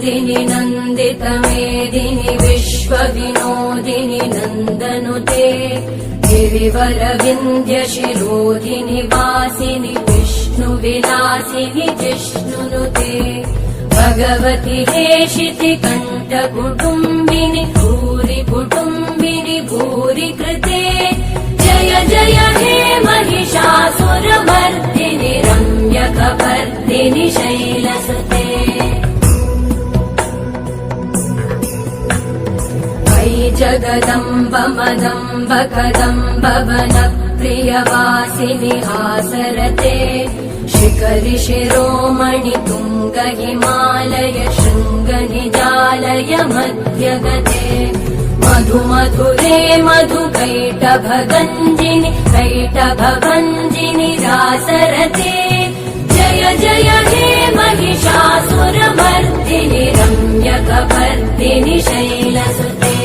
नन्दिनि नन्दितमेदिनि विश्वविनोदिनि नन्दनुते गिरिवरविन्ध्यशिरोधिनि वासिनि विष्णुविलासिनि जिष्णुनुते भगवति हेशिति कण्ठकुटुम्बिनि भूरि कुटुम्बिनि भूरि कृते जय जय हे महिषासुरमर्दिनि रम्यकपर्दिनि शैलसुते वै जगदम्ब मदम्ब कदम्ब वनप्रियवासिनि हासरते शिखरि शिरोमणि तुङ्ग हिमालय शृङ्ग निजालय मध्यगते मधु मधुरे मधु कैटभगञ्जिनि कैटभभञ्जिनि रासरते जय जय हे महिषासुरमर्दिनि रम्यकपर्दिनि शैलसुते